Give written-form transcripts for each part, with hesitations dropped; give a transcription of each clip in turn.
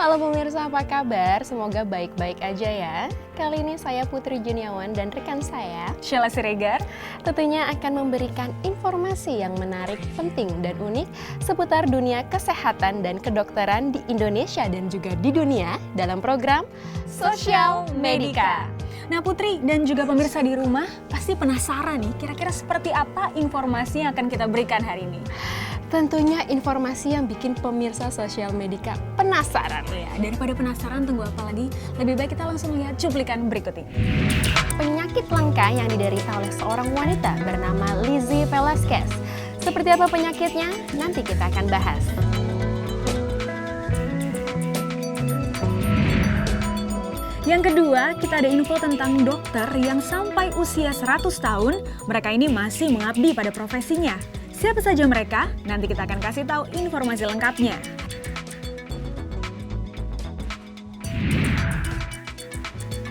Halo pemirsa, apa kabar? Semoga baik-baik aja ya. Kali ini saya Putri Juniawan dan rekan saya Sheila Siregar tentunya akan memberikan informasi yang menarik, penting, dan unik seputar dunia kesehatan dan kedokteran di Indonesia dan juga di dunia dalam program Sosial Medika. Nah Putri dan juga pemirsa di rumah pasti penasaran nih kira-kira seperti apa informasi yang akan kita berikan hari ini. Tentunya informasi yang bikin pemirsa Sosial Medika penasaran. Ya, daripada penasaran tunggu apa lagi? Lebih baik kita langsung lihat cuplikan berikut ini. Penyakit langka yang diderita oleh seorang wanita bernama Lizzy Velasquez. Seperti apa penyakitnya? Nanti kita akan bahas. Yang kedua, kita ada info tentang dokter yang sampai usia 100 tahun, mereka ini masih mengabdi pada profesinya. Siapa saja mereka? Nanti kita akan kasih tahu informasi lengkapnya.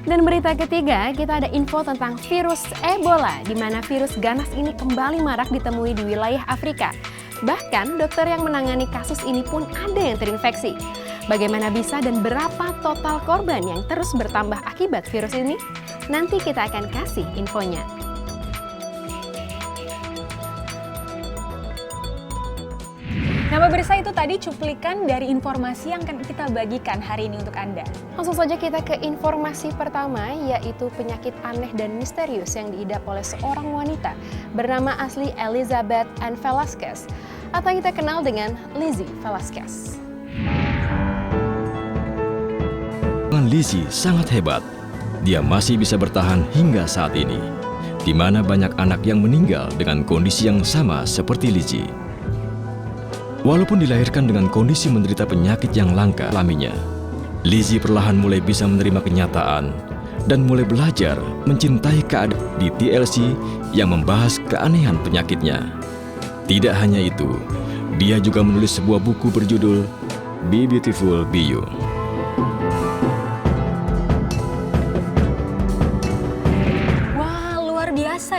Dan berita ketiga, kita ada info tentang virus Ebola, di mana virus ganas ini kembali marak ditemui di wilayah Afrika. Bahkan dokter yang menangani kasus ini pun ada yang terinfeksi. Bagaimana bisa dan berapa total korban yang terus bertambah akibat virus ini? Nanti kita akan kasih infonya. Nah pemirsa, itu tadi cuplikan dari informasi yang akan kita bagikan hari ini untuk Anda. Langsung saja kita ke informasi pertama, yaitu penyakit aneh dan misterius yang diidap oleh seorang wanita bernama asli Elizabeth Ann Velasquez, atau yang kita kenal dengan Lizzy Velasquez. Lizzy sangat hebat. Dia masih bisa bertahan hingga saat ini, di mana banyak anak yang meninggal dengan kondisi yang sama seperti Lizzy. Walaupun dilahirkan dengan kondisi menderita penyakit yang langka alaminya, Lizzy perlahan mulai bisa menerima kenyataan dan mulai belajar mencintai keadaan di TLC yang membahas keanehan penyakitnya. Tidak hanya itu, dia juga menulis sebuah buku berjudul Be Beautiful, Be You.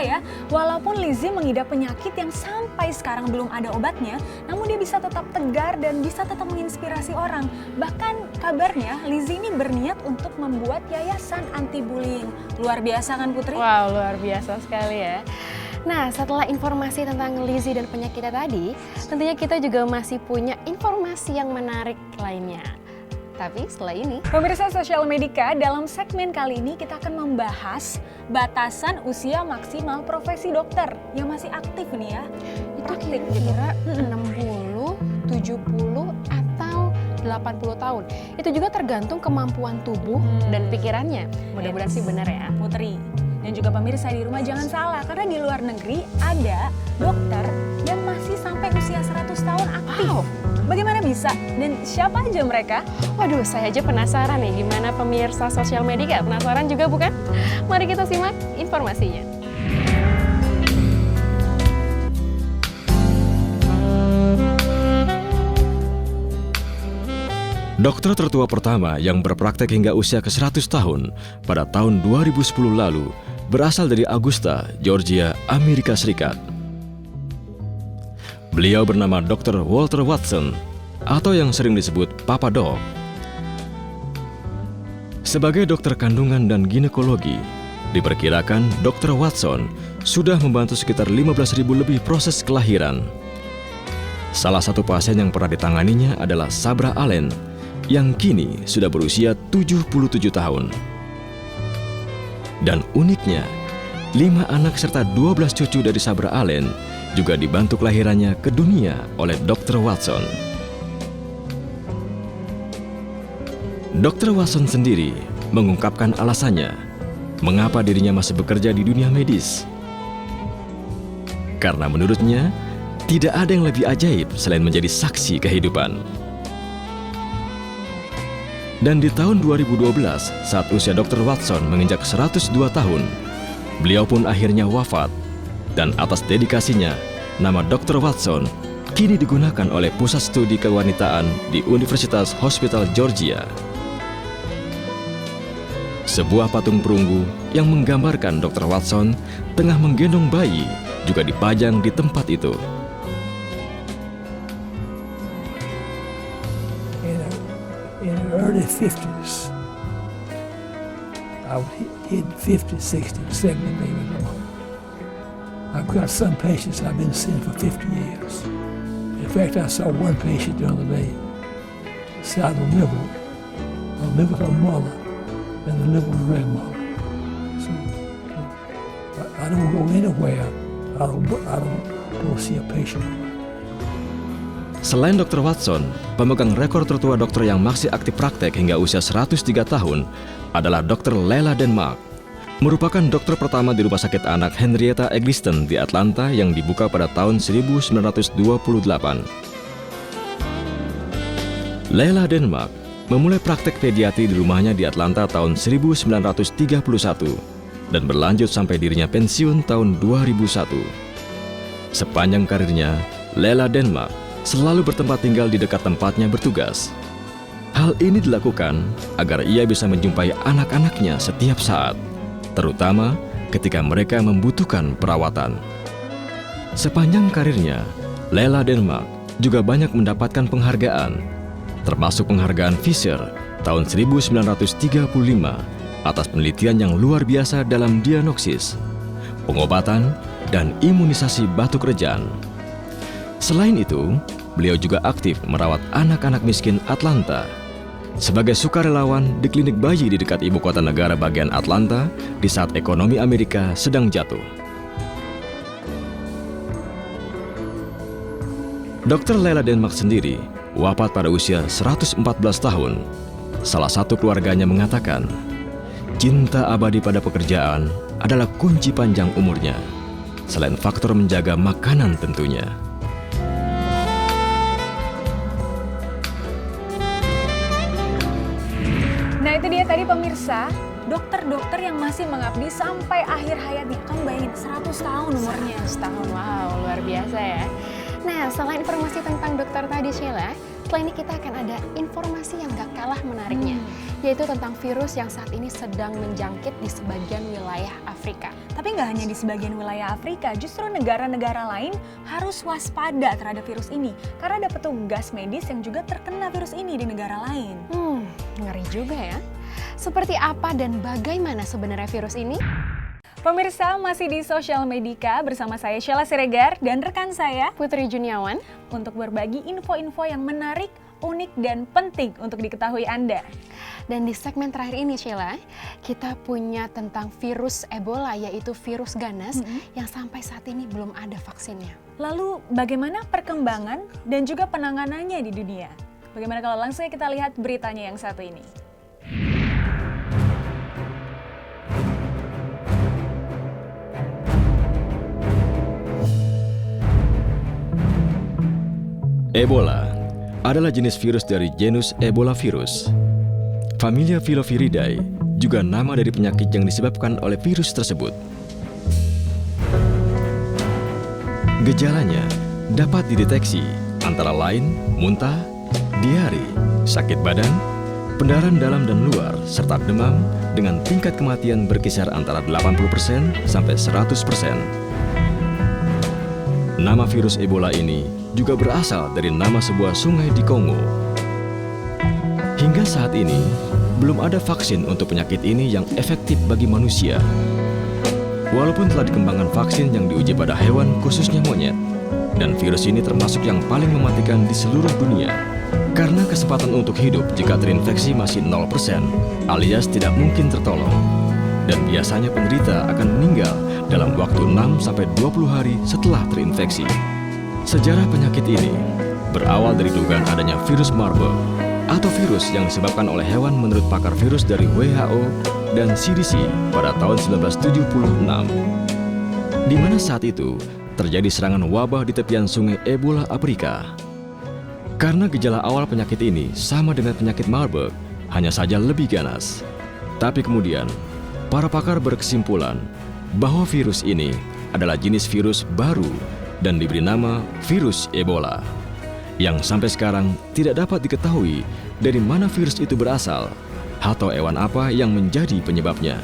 Ya, walaupun Lizzy mengidap penyakit yang sampai sekarang belum ada obatnya, namun dia bisa tetap tegar dan bisa tetap menginspirasi orang. Bahkan kabarnya Lizzy ini berniat untuk membuat yayasan anti-bullying. Luar biasa kan Putri? Wow, luar biasa sekali ya. Nah, setelah informasi tentang Lizzy dan penyakitnya tadi, tentunya kita juga masih punya informasi yang menarik lainnya. Tapi setelah ini, pemirsa Sosial Medika, dalam segmen kali ini kita akan membahas batasan usia maksimal profesi dokter yang masih aktif nih ya. Itu kira-kira 60, 70, atau 80 tahun. Itu juga tergantung kemampuan tubuh dan pikirannya. Mudah-mudahan sih benar ya. Putri dan juga pemirsa di rumah jangan salah, karena di luar negeri ada dokter yang masih sampai usia 100 tahun aktif. Wow. Bagaimana bisa? Dan siapa aja mereka? Waduh, saya aja penasaran nih gimana pemirsa Sosial Medika. Penasaran juga bukan? Mari kita simak informasinya. Dokter tertua pertama yang berpraktek hingga usia ke-100 tahun pada tahun 2010 lalu berasal dari Augusta, Georgia, Amerika Serikat. Beliau bernama Dr. Walter Watson, atau yang sering disebut Papa Doc. Sebagai dokter kandungan dan ginekologi, diperkirakan Dr. Watson sudah membantu sekitar 15.000 lebih proses kelahiran. Salah satu pasien yang pernah ditanganinya adalah Sabra Allen, yang kini sudah berusia 77 tahun. Dan uniknya, 5 anak serta 12 cucu dari Sabra Allen juga dibantu kelahirannya ke dunia oleh Dr. Watson. Dr. Watson sendiri mengungkapkan alasannya mengapa dirinya masih bekerja di dunia medis. Karena menurutnya, tidak ada yang lebih ajaib selain menjadi saksi kehidupan. Dan di tahun 2012, saat usia Dr. Watson menginjak 102 tahun, beliau pun akhirnya wafat. Dan atas dedikasinya, nama Dr. Watson kini digunakan oleh Pusat Studi Kewanitaan di Universitas Hospital Georgia. Sebuah patung perunggu yang menggambarkan Dr. Watson tengah menggendong bayi juga dipajang di tempat itu. in the early 50s. I was hit 50, 60, 70 maybe more. I've got some patients I've been seeing for 50 years. In fact, I saw one patient the other day, side of the liver of her mother and the liver of her grandmother. So I don't go anywhere. I don't go see a patient. Selain Dr. Watson, pemegang rekor tertua dokter yang masih aktif praktek hingga usia 103 tahun adalah Dr. Lela Denmark. Merupakan dokter pertama di Rumah Sakit Anak Henrietta Eggleston di Atlanta yang dibuka pada tahun 1928. Lela Denmark memulai praktek pediatri di rumahnya di Atlanta tahun 1931 dan berlanjut sampai dirinya pensiun tahun 2001. Sepanjang karirnya, Lela Denmark selalu bertempat tinggal di dekat tempatnya bertugas. Hal ini dilakukan agar ia bisa menjumpai anak-anaknya setiap saat, terutama ketika mereka membutuhkan perawatan. Sepanjang karirnya, Lela Denmark juga banyak mendapatkan penghargaan, termasuk penghargaan Fisher tahun 1935 atas penelitian yang luar biasa dalam diagnosis, pengobatan, dan imunisasi batuk rejan. Selain itu, beliau juga aktif merawat anak-anak miskin Atlanta. Sebagai sukarelawan di klinik bayi di dekat ibu kota negara bagian Atlanta di saat ekonomi Amerika sedang jatuh. Dr. Lela Denmark sendiri wafat pada usia 114 tahun. Salah satu keluarganya mengatakan, cinta abadi pada pekerjaan adalah kunci panjang umurnya, selain faktor menjaga makanan tentunya. Nah itu dia tadi pemirsa, dokter-dokter yang masih mengabdi sampai akhir hayatnya. Kamu bayangin 100 tahun umurnya. 100 tahun, wow, luar biasa ya. Nah, selain informasi tentang dokter tadi Sheila, selain ini kita akan ada informasi yang gak kalah menariknya, yaitu tentang virus yang saat ini sedang menjangkit di sebagian wilayah Afrika. Tapi nggak hanya di sebagian wilayah Afrika, justru negara-negara lain harus waspada terhadap virus ini. Karena ada petugas medis yang juga terkena virus ini di negara lain. Ngeri juga ya. Seperti apa dan bagaimana sebenarnya virus ini? Pemirsa, masih di Sosial Medica bersama saya Sheila Siregar dan rekan saya Putri Juniawan, untuk berbagi info-info yang menarik, unik, dan penting untuk diketahui Anda. Dan di segmen terakhir ini Sheila, kita punya tentang virus Ebola, yaitu virus ganas yang sampai saat ini belum ada vaksinnya. Lalu bagaimana perkembangan dan juga penanganannya di dunia? Bagaimana kalau langsung kita lihat beritanya yang satu ini? Ebola adalah jenis virus dari genus Ebola virus. Familia Filoviridae juga nama dari penyakit yang disebabkan oleh virus tersebut. Gejalanya dapat dideteksi antara lain muntah, diare, sakit badan, pendarahan dalam dan luar, serta demam dengan tingkat kematian berkisar antara 80% sampai 100%. Nama virus Ebola ini juga berasal dari nama sebuah sungai di Kongo. Hingga saat ini, belum ada vaksin untuk penyakit ini yang efektif bagi manusia. Walaupun telah dikembangkan vaksin yang diuji pada hewan khususnya monyet, dan virus ini termasuk yang paling mematikan di seluruh dunia. Karena kesempatan untuk hidup jika terinfeksi masih 0%, alias tidak mungkin tertolong. Dan biasanya penderita akan meninggal dalam waktu 6-20 hari setelah terinfeksi. Sejarah penyakit ini berawal dari dugaan adanya virus Marburg atau virus yang disebabkan oleh hewan menurut pakar virus dari WHO dan CDC pada tahun 1976. Di mana saat itu terjadi serangan wabah di tepian sungai Ebola Afrika. Karena gejala awal penyakit ini sama dengan penyakit Marburg, hanya saja lebih ganas. Tapi kemudian, para pakar berkesimpulan bahwa virus ini adalah jenis virus baru dan diberi nama virus Ebola, yang sampai sekarang tidak dapat diketahui dari mana virus itu berasal atau hewan apa yang menjadi penyebabnya.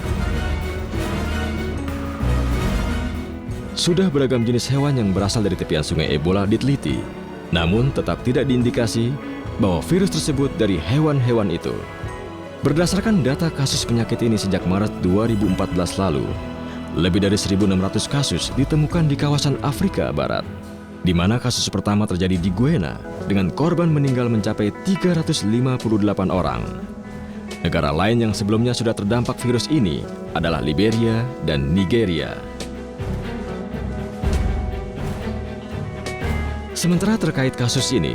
Sudah beragam jenis hewan yang berasal dari tepian sungai Ebola diteliti, namun tetap tidak diindikasi bahwa virus tersebut dari hewan-hewan itu. Berdasarkan data kasus penyakit ini sejak Maret 2014 lalu, lebih dari 1.600 kasus ditemukan di kawasan Afrika Barat, di mana kasus pertama terjadi di Guinea dengan korban meninggal mencapai 358 orang. Negara lain yang sebelumnya sudah terdampak virus ini adalah Liberia dan Nigeria. Sementara terkait kasus ini,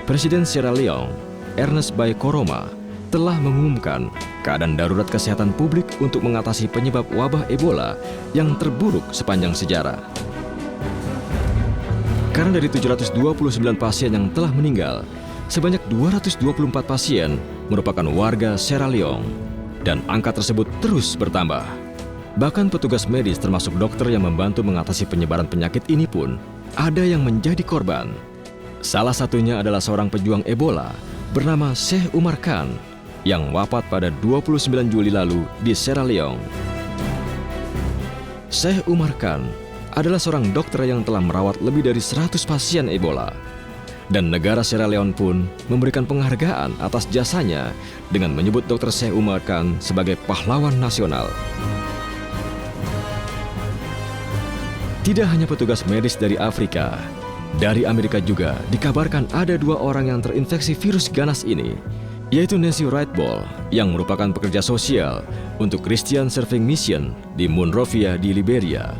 Presiden Sierra Leone, Ernest Bai Koroma, telah mengumumkan keadaan darurat kesehatan publik untuk mengatasi penyebab wabah Ebola yang terburuk sepanjang sejarah. Karena dari 729 pasien yang telah meninggal, sebanyak 224 pasien merupakan warga Sierra Leone, dan angka tersebut terus bertambah. Bahkan petugas medis termasuk dokter yang membantu mengatasi penyebaran penyakit ini pun ada yang menjadi korban. Salah satunya adalah seorang pejuang Ebola bernama Sheikh Umar Khan yang wafat pada 29 Juli lalu di Sierra Leone. Sheikh Umar Khan adalah seorang dokter yang telah merawat lebih dari 100 pasien Ebola. Dan negara Sierra Leone pun memberikan penghargaan atas jasanya dengan menyebut Dr. Sheikh Umar Khan sebagai pahlawan nasional. Tidak hanya petugas medis dari Afrika, dari Amerika juga dikabarkan ada 2 orang yang terinfeksi virus ganas ini, yaitu Nancy Wright-Ball yang merupakan pekerja sosial untuk Christian Serving Mission di Monrovia di Liberia,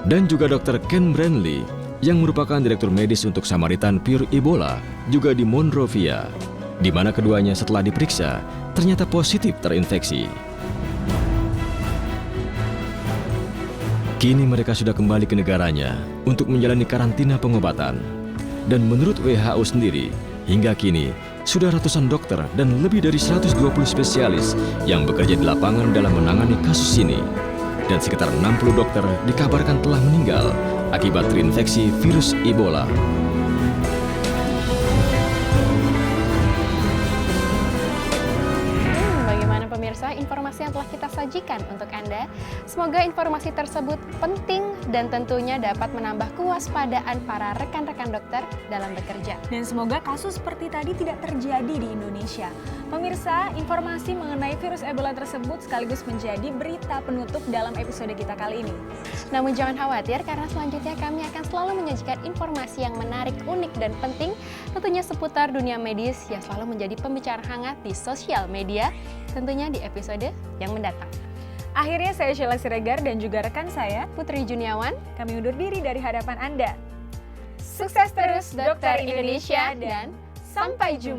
dan juga Dr. Ken Brandley yang merupakan direktur medis untuk Samaritan Pure Ebola juga di Monrovia, di mana keduanya setelah diperiksa ternyata positif terinfeksi. Kini mereka sudah kembali ke negaranya untuk menjalani karantina pengobatan. Dan menurut WHO sendiri, hingga kini sudah ratusan dokter dan lebih dari 120 spesialis yang bekerja di lapangan dalam menangani kasus ini. Dan sekitar 60 dokter dikabarkan telah meninggal akibat terinfeksi virus Ebola. Bagaimana pemirsa informasi yang telah kita sajikan untuk Anda? Semoga informasi tersebut penting dan tentunya dapat menambah kewaspadaan para rekan-rekan dokter dalam bekerja. Dan semoga kasus seperti tadi tidak terjadi di Indonesia. Pemirsa, informasi mengenai virus Ebola tersebut sekaligus menjadi berita penutup dalam episode kita kali ini. Namun jangan khawatir karena selanjutnya kami akan selalu menyajikan informasi yang menarik, unik, dan penting tentunya seputar dunia medis yang selalu menjadi pembicaraan hangat di sosial media, tentunya di episode yang mendatang. Akhirnya saya Sheila Siregar dan juga rekan saya, Putri Juniawan, kami undur diri dari hadapan Anda. sukses terus Dokter Indonesia dan sampai jumpa.